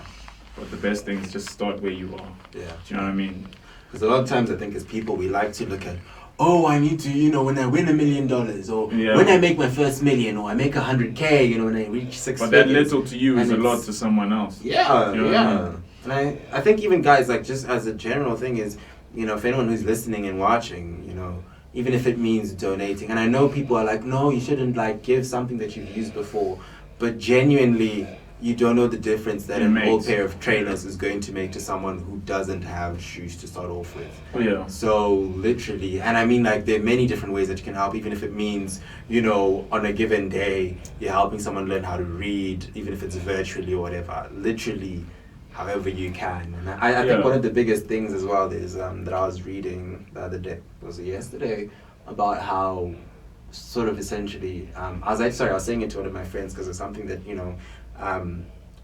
But the best thing is just start where you are. Yeah. Do you know what I mean? Because a lot of times I think as people we like to look at, I need to, when I win $1 million, or when I make my first million, or I make 100K, when I reach 6 But figures. that little to you is a lot to someone else. Yeah, you know what I mean? And I think even guys, like just as a general thing is, if anyone who's listening and watching, even if it means donating, and I know people are like, no, you shouldn't like give something that you've used before, but genuinely, you don't know the difference that It an old makes. pair of trainers is going to make to someone who doesn't have shoes to start off with. Yeah. So literally, and I mean like there are many different ways that you can help, even if it means, you know, on a given day, you're helping someone learn how to read, even if it's virtually or whatever. Literally, however you can. And I think one of the biggest things as well is that I was reading the other day, was it yesterday, about how sort of essentially, I was saying it to one of my friends because it's something that, you know,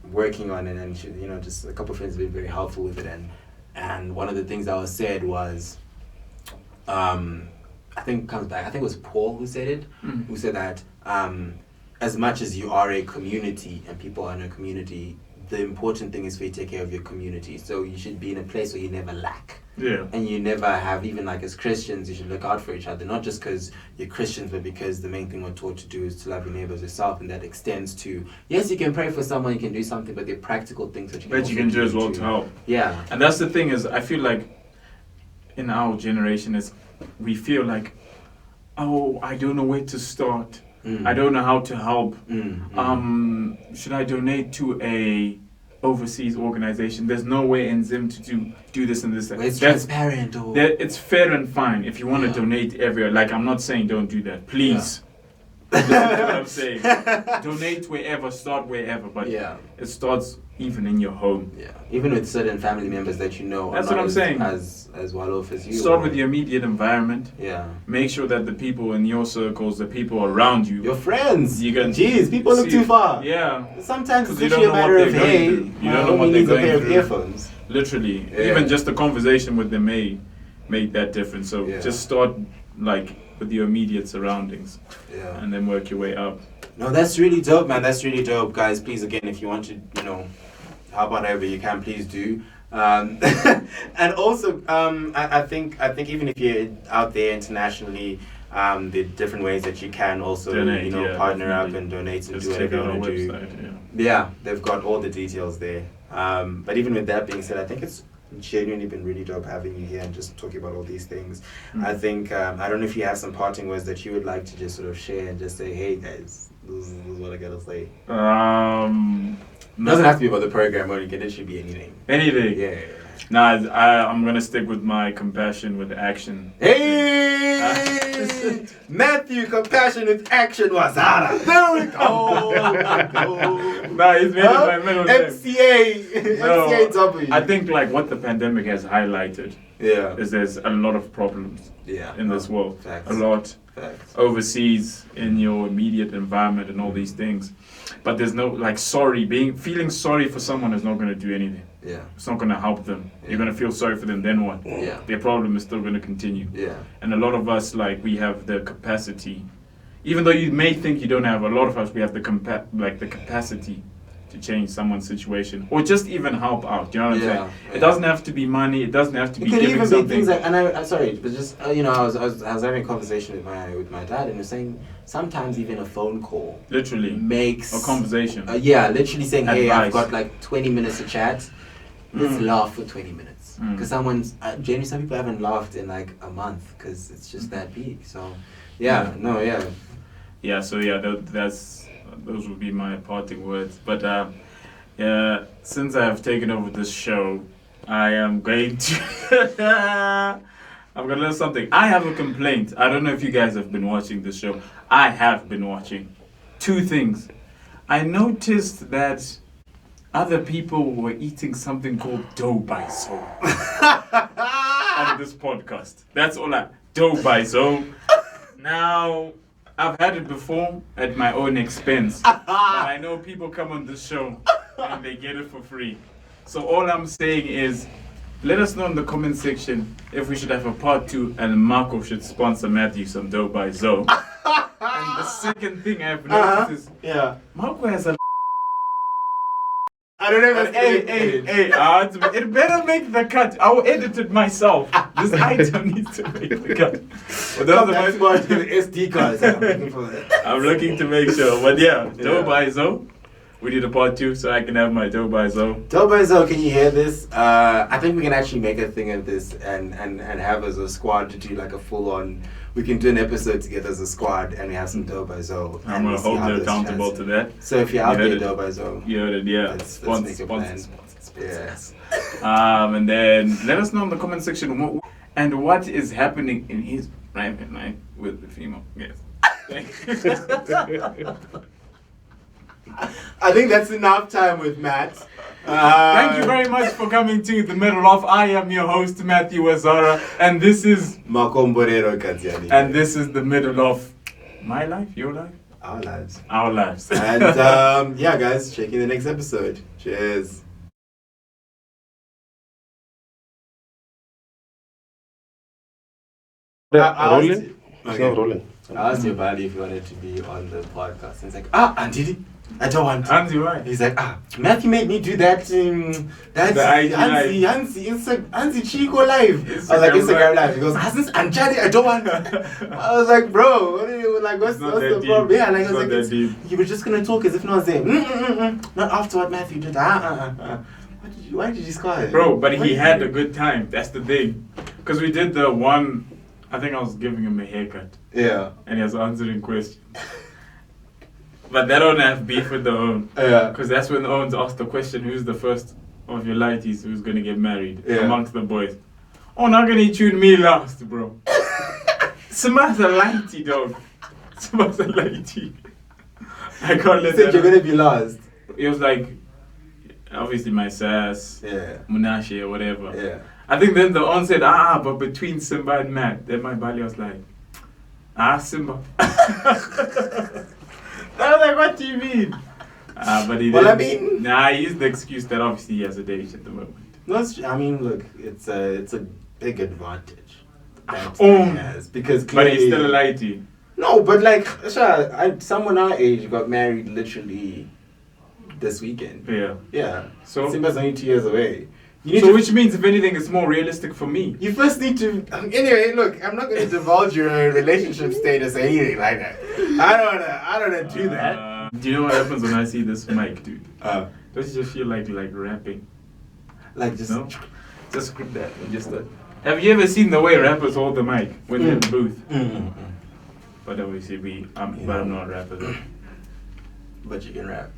working on, and she, you know, just a couple of friends have been very helpful with it, and one of the things that was said was, I think it was Paul who said it, who said that as much as you are a community and people are in a community, the important thing is for you to take care of your community. So you should be in a place where you never lack. Yeah. And you never have, even like as Christians, you should look out for each other, not just because you're Christians, but because the main thing we're taught to do is to love your neighbors yourself, and that extends to, yes, you can pray for someone, you can do something, but they're practical things that you can do as well to help. Yeah. And that's the thing is, I feel like in our generation is we feel like, oh, I don't know where to start. I don't know how to help. Should I donate to a overseas organization? There's no way in Zim to do this and this. Well, it's transparent. Or it's fair and fine if you want to donate everywhere. Like, I'm not saying don't do that. Please. Listen to what I'm saying. Donate wherever, start wherever, but it starts even in your home. Yeah. Even with certain family members that you know. That's what I'm saying. As well off as you. Start with your immediate environment. Yeah. Make sure that the people in your circles, the people around you, your friends. You can. Jeez, people look too far. Yeah. Sometimes it's you actually a matter of, hey, you don't know what they're needs a going pair of through. earphones. Literally, even just a conversation with them may make that difference. So just start like with your immediate surroundings, and then work your way up. No, that's really dope, man. That's really dope, guys. Please, again, if you want to, you know, help out however you can, please do. And also, I think even if you're out there internationally, there are different ways that you can also donate, you know, partner up and donate and do whatever you want to do. Yeah, they've got all the details there. But even with that being said, I think it's genuinely been really dope having you here and just talking about all these things. I think I don't know if you have some parting words that you would like to just sort of share and just say, hey guys, this is what I gotta say. It doesn't have to be about the program, or it should be anything. Anything. Yeah. Nah, I'm gonna stick with my compassion with action. Hey, Matthew, compassion with action, Wazara. There we go. Nah, he's made it my middle name. MCAW. I think like what the pandemic has highlighted is there's a lot of problems in this world. Facts. A lot. Facts. Overseas in your immediate environment and all these things. But there's no like feeling sorry for someone is not gonna do anything. Yeah. It's not gonna help them. You're gonna feel sorry for them, then what? Yeah. Their problem is still gonna continue. Yeah. And a lot of us, like, we have the capacity, even though you may think you don't have, a lot of us, we have the capacity to change someone's situation or just even help out. You know what I'm saying? It doesn't have to be money. It doesn't have to be giving even something. be things like, and I'm sorry, but just you know, I was having a conversation with my dad, and he was saying sometimes even a phone call literally makes a conversation. Literally saying, hey, Advice. I've got like 20 minutes to chat. Let's laugh for 20 minutes. Because some people haven't laughed in like a month because it's just that big. So, those would be my parting words. But since I have taken over this show, I am going to... I'm going to learn something. I have a complaint. I don't know if you guys have been watching this show. I have been watching. 2 things. I noticed that other people were eating something called dough by soul on this podcast. That's all dough by soul. Now, I've had it before at my own expense. But I know people come on this show and they get it for free. So all I'm saying is, let us know in the comment section if we should have a part 2 and Marco should sponsor Matthew some dough by Zoe. And the second thing I've noticed is Marco has a I don't know if hey, it better make the cut. I'll edit it myself. This item needs to make the cut. But that's why the SD cards. I'm looking for that. I'm looking to make sure. But dough by Zoe. we did a part 2 so I can have my dough by Zoe. Dobazo, can you hear this? I think we can actually make a thing of this and have as a squad to do like a full on. We can do an episode together as a squad and we have some Dobazo. I'm gonna hold you accountable to that. So if you're out there, Dobazo, you heard it, yeah. Let's make a plan. Yes. And then let us know in the comment section what is happening in his private life with the female. Yes. I think that's enough time with Matt. Thank you very much for coming to the middle of. I am your host Matthew Wazara, and this is Makomborero Kaziani. And this is the middle of my life, your life, our lives. Our lives. And yeah, guys, check in the next episode. Cheers. Rolling? It's not rolling. I asked your buddy if he wanted to be on the podcast. And he's like, Auntie, I don't want to. Auntie, why? He's like, Matthew made me do that. That's Auntie Chico live. I was like, Instagram live. He goes, Anjali, I don't want to. I was like, bro, what are you, like, what's the problem? Yeah, like, I was like, you were just going to talk as if no one's there. Not after what Matthew did. Why did you score it? Bro, but he had a good time. That's the thing. Because we did the one, I think I was giving him a haircut. Yeah. And he was answering questions. But they don't have beef with the own. Yeah. Because that's when the owns asked the question, who's the first of your lighties who's going to get married amongst the boys? Oh, not going to tune me last, bro. Samantha lighty, dog. Samantha lighty. I can't let that. Said you're going to be last. It was like, obviously my sass, Ngonidzashe or whatever. Yeah. I think then the on said, but between Simba and Matt, then my buddy was like, Simba. I was like, what do you mean? But he didn't. He used the excuse that obviously he has a date at the moment. No, I mean, look, it's a big advantage that he has because clearly, but he's still a lighty. No, but like, someone our age got married literally this weekend. Yeah. Yeah. So Simba's only 2 years away. Which means, if anything, it's more realistic for me. You first need to. Anyway, look, I'm not going to divulge your relationship status or anything like that. I don't wanna do that. Do you know what happens when I see this mic, dude? Don't you just feel like rapping? Like just. No? Just grip that and just. Have you ever seen the way rappers hold the mic when they're in the booth? But obviously I'm not a rapper though. But you can rap.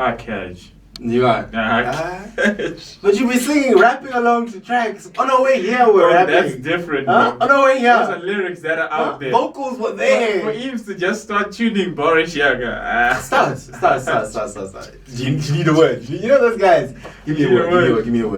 I catch. You are. But you be singing, rapping along to tracks. On our way here, we're rapping. That's different. On our way here. Those are lyrics that are out there. Vocals were there. For Eves to just start tuning Boris Yaga. Start. You need a word. You know those guys. Give me a word.